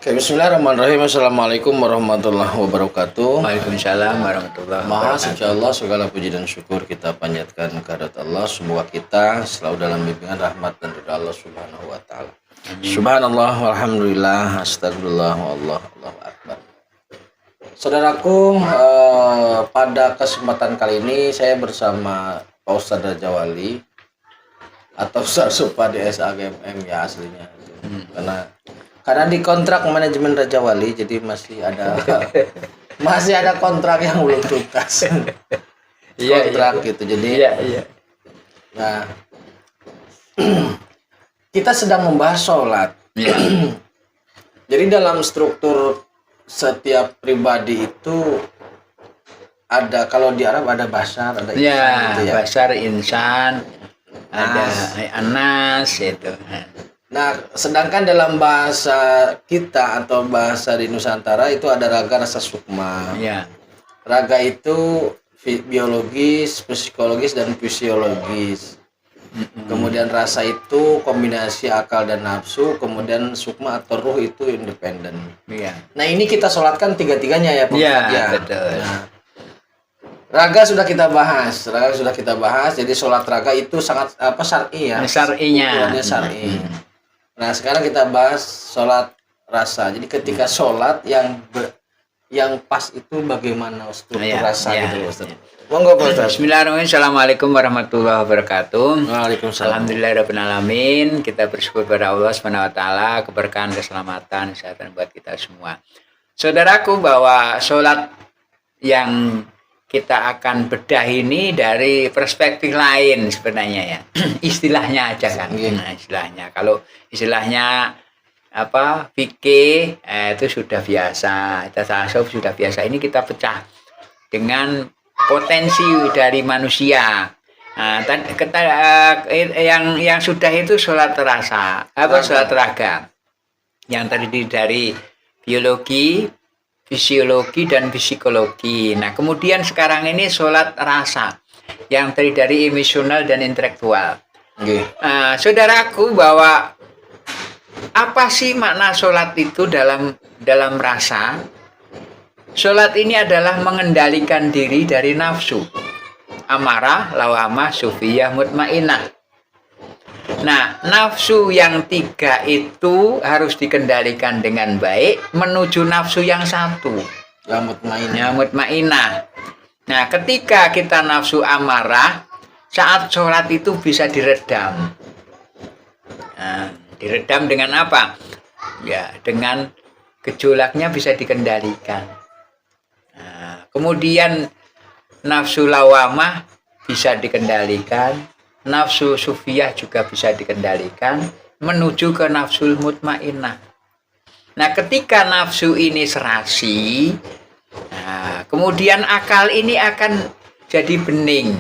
Oke, bismillahirrahmanirrahim. Assalamualaikum warahmatullahi wabarakatuh. Waalaikumsalam warahmatullahi Maha wabarakatuh. suci Allah, segala puji dan syukur kita panjatkan kehadirat Allah. Semoga kita selalu dalam bimbingan rahmat dan ridha Allah Subhanahu wa taala. Subhanallah walhamdulillah, astagfirullah wallah, Allahu akbar. Saudaraku, pada kesempatan kali ini saya bersama Pak Ustadz Raja Wali atau Ustadz Supadi SAGMM ya aslinya. Karena di kontrak manajemen Raja Wali, jadi masih ada kontrak yang belum tuntas. Kontrak gitu. Jadi Iya. nah kita sedang membahas sholat. Jadi dalam struktur setiap pribadi itu ada, kalau di Arab ada basar, ada insan gitu ya. Basar, insan, ada anas itu. Nah, sedangkan dalam bahasa kita atau bahasa di Nusantara itu ada raga, rasa, sukma. Iya. Raga itu biologis, psikologis, dan fisiologis. Kemudian rasa itu kombinasi akal dan nafsu. Kemudian sukma atau ruh itu independen. Iya. Nah, ini kita sholatkan tiga-tiganya ya Pak Iya, Ustadz, ya. betul. Nah, raga sudah kita bahas. Jadi sholat raga itu sangat syar'i ya. Syar'inya. Ukurannya syar'i. Nah, sekarang kita bahas sholat rasa. Jadi ketika sholat yang pas itu bagaimana struktur rasa gitu Ustaz. Monggo Pak Ustaz. Bismillahirrahmanirrahim. Assalamualaikum warahmatullahi wabarakatuh. Waalaikumsalam. Alhamdulillahirrahmanirrahim. Kita bersyukur pada Allah SWT, keberkahan, keselamatan, kesehatan buat kita semua. Saudaraku, bahwa sholat yang kita akan bedah ini dari perspektif lain sebenarnya ya. Istilahnya aja kan. Nah, istilahnya. Kalau istilahnya fikih itu sudah biasa, tasawuf sudah biasa. Ini kita pecah dengan potensi dari manusia. Nah, yang sudah itu sholat rasa, sholat raga. Yang terdiri dari biologi, fisiologi, dan psikologi. Nah, kemudian sekarang ini sholat rasa yang terdiri dari emosional dan intelektual. Saudaraku, bahwa apa sih makna sholat itu dalam rasa? Sholat ini adalah mengendalikan diri dari nafsu, amarah, lawamah, sufiyah, mutmainah. Nah, nafsu yang tiga itu harus dikendalikan dengan baik menuju nafsu yang satu, yang mutmainah. Nah, ketika kita nafsu amarah, saat sholat itu bisa diredam. Nah, diredam dengan apa? Ya, dengan gejolaknya bisa dikendalikan. Nah, kemudian nafsu lawamah bisa dikendalikan. Nafsu sufiyah juga bisa dikendalikan menuju ke nafsul mutmainah. Nah, ketika nafsu ini serasi, kemudian akal ini akan jadi bening.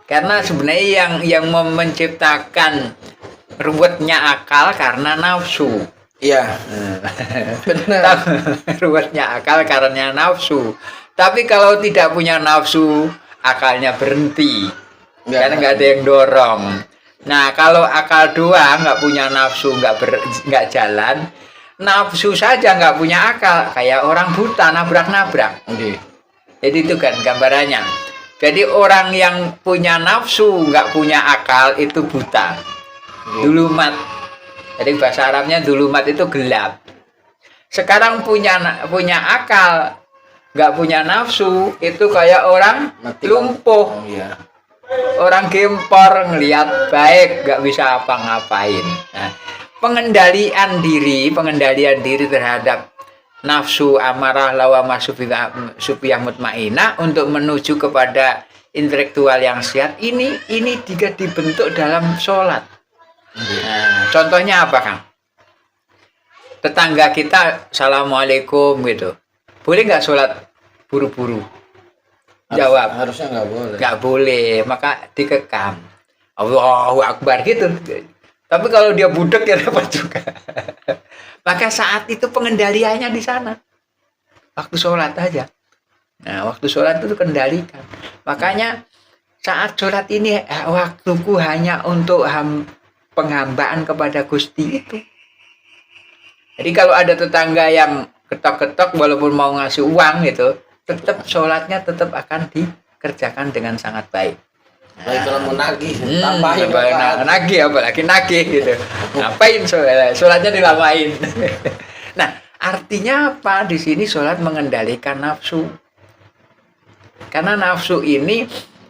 Karena sebenarnya yang menciptakan ruwetnya akal karena nafsu. Iya. Benar. Ruwetnya akal karena nafsu. Tapi kalau tidak punya nafsu, akalnya berhenti. Karena nggak ada yang dorong. Nah, kalau akal doang nggak punya nafsu, nggak jalan, nafsu saja nggak punya akal, kayak orang buta nabrak-nabrak. Jadi itu kan gambarannya. Jadi orang yang punya nafsu nggak punya akal itu buta, dulumat. Jadi bahasa Arabnya dulumat itu gelap. Sekarang punya akal, nggak punya nafsu itu kayak orang lumpuh. Orang gempor, ngelihat baik, nggak bisa apa-ngapain. Nah, pengendalian diri terhadap nafsu amarah, lawamah, sufiyah, mutmainah untuk menuju kepada intelektual yang sehat ini juga dibentuk dalam sholat. Nah, contohnya apa, Kang? Tetangga kita assalamualaikum gitu, boleh nggak sholat buru-buru? Jawab, Harusnya nggak boleh, maka dikekang. Allahu Akbar gitu. Tapi kalau dia budek ya dapat juga. Maka saat itu pengendaliannya di sana. Waktu sholat aja. Nah, waktu sholat itu kendalikan. Makanya saat sholat ini waktuku hanya untuk penghambaan kepada Gusti itu. Jadi kalau ada tetangga yang ketok-ketok walaupun mau ngasih uang gitu, tetap sholatnya tetap akan dikerjakan dengan sangat baik. Baik kalau mau nagih, tambahin rakaat. Nagih apalagi nagih gitu. Ngapain sholatnya dilamain. Nah, artinya apa? Di sini sholat mengendalikan nafsu. Karena nafsu ini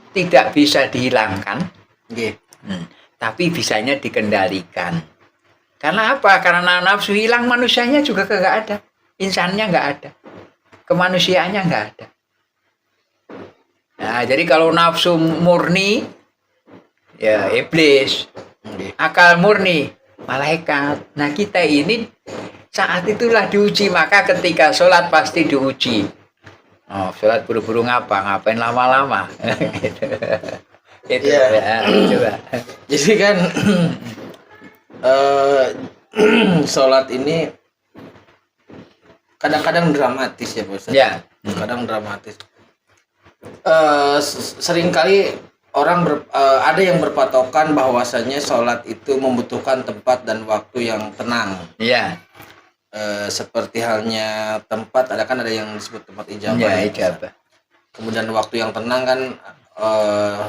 tidak bisa dihilangkan, Nggih. tapi bisanya dikendalikan. Karena apa? Karena nafsu hilang, manusianya juga nggak ada. Insannya nggak ada. Kemanusiaannya nggak ada. Nah, jadi kalau nafsu murni, ya iblis. Akal murni, malaikat. Nah, kita ini saat itulah diuji. Maka ketika sholat pasti diuji. Oh, sholat buru-buru ngapain lama-lama. Gitu. Itu Iya. ya, coba. Jadi kan sholat ini kadang-kadang dramatis ya Pak Ustadz. Ya. Kadang dramatis. Seringkali orang ada yang berpatokan bahwasanya sholat itu membutuhkan tempat dan waktu yang tenang. Iya. Seperti halnya tempat, ada yang disebut tempat ijabah. Ya, ya. ijabah. Kemudian waktu yang tenang kan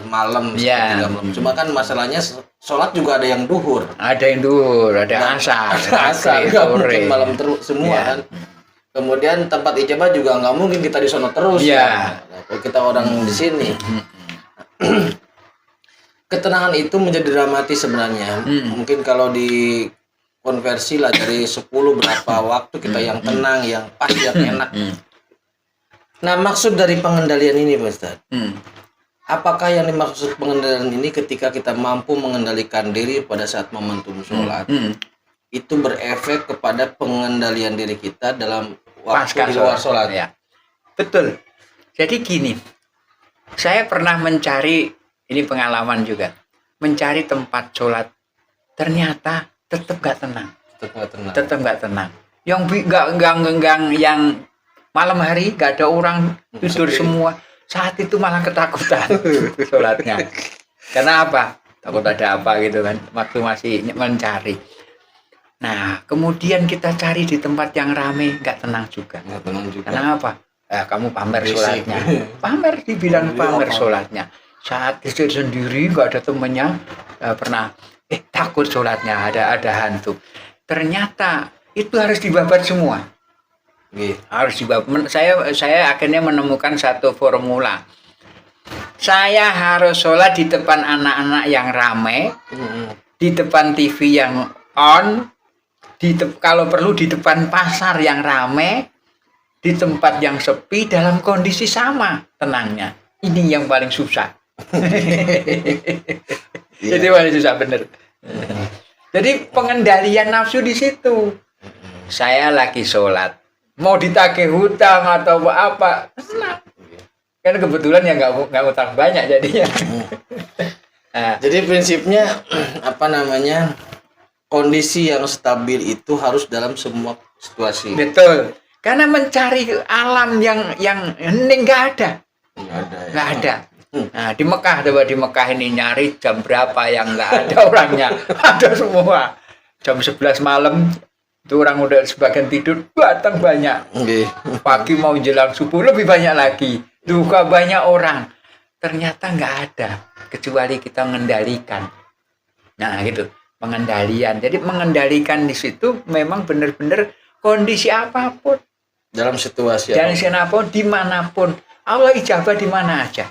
malam, Ya. sepertiga malam. Cuma kan masalahnya sholat juga ada yang duhur. Ada yang duhur, ada asar, Asal maghrib, nggak sore. mungkin malam terus semua Ya. kan. Kemudian tempat ijabah juga nggak mungkin kita di sono terus Ya. kan. Nah, kalau kita orang di sini, ketenangan itu menjadi dramatis sebenarnya. Mungkin kalau di konversi lah dari 10 berapa waktu kita yang tenang, yang pas, yang enak. Nah, maksud dari pengendalian ini Pak Ustadz, apakah yang dimaksud pengendalian ini ketika kita mampu mengendalikan diri pada saat momentum sholat, itu berefek kepada pengendalian diri kita dalam waktu Pasca di luar sholat? Ya. Betul. Jadi gini, saya pernah mencari, ini pengalaman juga, mencari tempat sholat, ternyata tetap gak tenang. Tetap nggak tenang. Yang yang malam hari nggak ada orang, tidur semua. Saat itu malah ketakutan sholatnya. Karena apa? Takut ada apa gitu kan. Waktu masih mencari. Nah, kemudian kita cari di tempat yang ramai, nggak tenang juga. Nggak tenang juga. Karena apa? Kamu pamer Berisik. sholatnya. Pamer, dibilang pamer Apa? sholatnya. Saat istri sendiri nggak ada temennya, pernah takut sholatnya, ada hantu. Ternyata itu harus dibabat semua. Harus dibabat. Saya akhirnya menemukan satu formula. Saya harus sholat di depan anak-anak yang ramai, di depan TV yang on, kalau perlu di depan pasar yang ramai, di tempat yang sepi dalam kondisi sama tenangnya. Ini yang paling susah. Itu paling susah bener. Jadi pengendalian nafsu di situ. Saya lagi sholat, mau ditagih hutang atau apa, senang. Kan kebetulan ya nggak utang banyak jadinya. Nah, jadi prinsipnya kondisi yang stabil itu harus dalam semua situasi. betul. Karena mencari alam yang hening nggak ada. Nggak ada. Nah, di Mekah, coba di Mekah ini nyari jam berapa yang nggak ada orangnya. Ada semua. Jam 11 malam itu orang udah sebagian tidur, datang banyak. Pagi mau jelang subuh lebih banyak lagi. Juga banyak orang. Ternyata nggak ada. Kecuali kita mengendalikan. Nah gitu, pengendalian. Jadi mengendalikan di situ memang benar-benar kondisi apapun. Dalam situasi Dan siapapun, dimanapun, Allah ijabah di mana aja.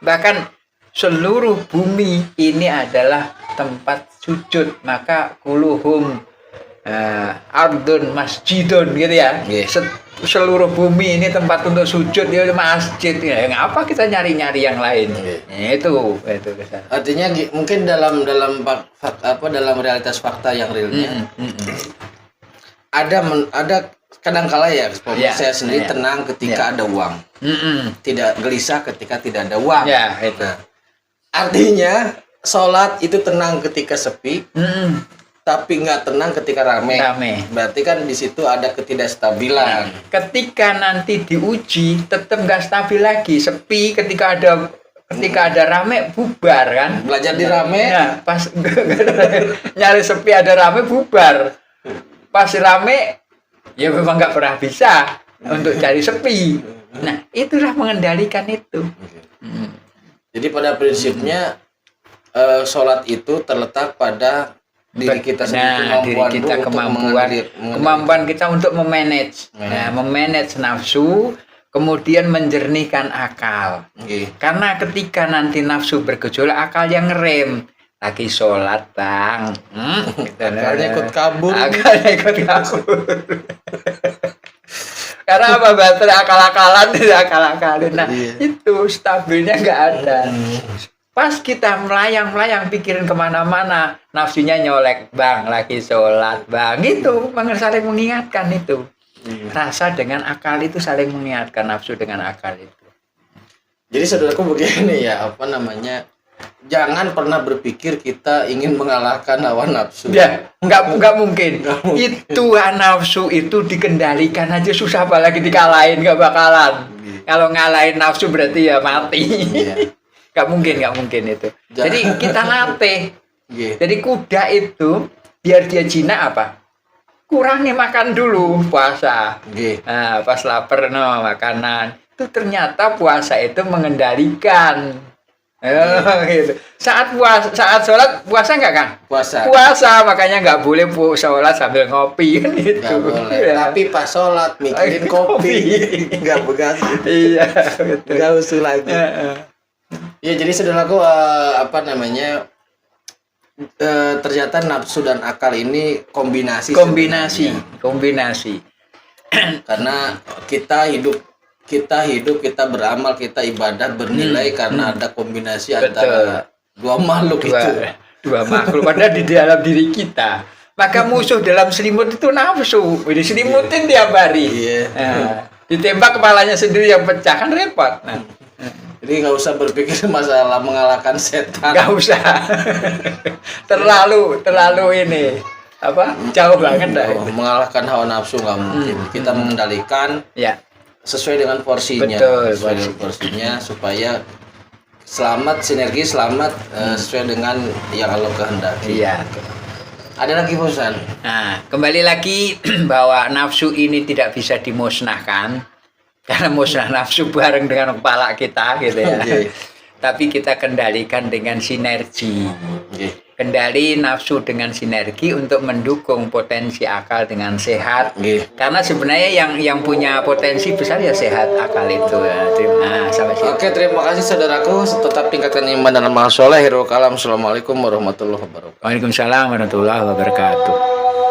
Bahkan seluruh bumi ini adalah tempat sujud. Maka kuluhum ardun masjidun gitu ya. Seluruh bumi ini tempat untuk sujud, ya masjid. Ya, ngapa kita nyari-nyari yang lain? Itu. Artinya mungkin dalam realitas fakta yang realnya ada kadang-kala ya, saya sendiri tenang ketika ada uang, tidak gelisah ketika tidak ada uang. Artinya sholat itu tenang ketika sepi, tapi nggak tenang ketika rame. Berarti kan di situ ada ketidakstabilan. Ketika nanti diuji tetap nggak stabil lagi, sepi. Ketika ada rame bubar kan. Belajar di rame. Pas nyari sepi ada rame bubar. Pas rame, ya memang nggak pernah bisa untuk cari sepi. Nah, itulah mengendalikan itu. Jadi pada prinsipnya sholat itu terletak pada diri kita sendiri, Nah, diri kita kemampuan kita untuk memanage. Nah, memanage nafsu, kemudian menjernihkan akal. Karena ketika nanti nafsu bergejolak, akal yang ngerem. Lagi sholat, Bang. Akalnya ikut kabur. Akalnya ikut kabur. Karena apa, baterai akal-akalan, tidak akal-akalin. Nah, itu stabilnya nggak ada. Pas kita melayang-melayang pikirin kemana-mana, nafsunya nyolek, Bang, lagi sholat, Bang. Itu saling mengingatkan itu. Rasa dengan akal itu saling mengingatkan, nafsu dengan akal itu. Jadi saudaraku begini ya, apa namanya, jangan pernah berpikir kita ingin mengalahkan hawa nafsu. Ya, nggak mungkin. Itu nafsu itu dikendalikan aja susah, apalagi dikalahin, nggak bakalan. Kalau ngalahin nafsu berarti ya mati. Nggak mungkin itu. Jadi kita latih. Jadi kuda itu biar dia jinak apa? Kurangi makan dulu puasa. Nah, pas lapar makanan. Itu ternyata puasa itu mengendalikan. Gitu. Saat sholat puasa nggak, Kang? Puasa, makanya nggak boleh sholat sambil ngopi kan gitu. Nggak boleh. Ya. Tapi pas sholat mikirin kopi, nggak begas. Iya, betul. Nggak usul lagi. Ya, jadi saudaraku apa namanya, ternyata nafsu dan akal ini kombinasi. Karena kita hidup, kita beramal, kita ibadah, bernilai karena ada kombinasi antara dua makhluk dua makhluk ada di dalam diri kita. Maka musuh dalam selimut itu nafsu, diselimutin tiap hari. Nah, ditembak kepalanya sendiri yang pecah, kan repot. Nah, jadi nggak usah berpikir masalah mengalahkan setan. Nggak usah. terlalu ini apa, jauh banget dah. Mengalahkan hawa nafsu nggak mungkin. Kita mengendalikan. Ya. Sesuai dengan porsinya. Sesuai dengan porsinya supaya selamat, sinergi selamat sesuai dengan yang Allah kehendaki. Iya. Ada lagi Ustaz? Nah, kembali lagi bahwa nafsu ini tidak bisa dimusnahkan karena musnah nafsu bareng dengan kepala kita gitu ya. Tapi kita kendalikan dengan sinergi. Kendali nafsu dengan sinergi untuk mendukung potensi akal dengan sehat. Karena sebenarnya yang punya potensi besar ya sehat akal itu. Sampai sini. Oke, terima kasih saudaraku. Tetap tingkatkan iman dan amal soleh. Assalamualaikum warahmatullahi wabarakatuh. Waalaikumsalam warahmatullahi wabarakatuh.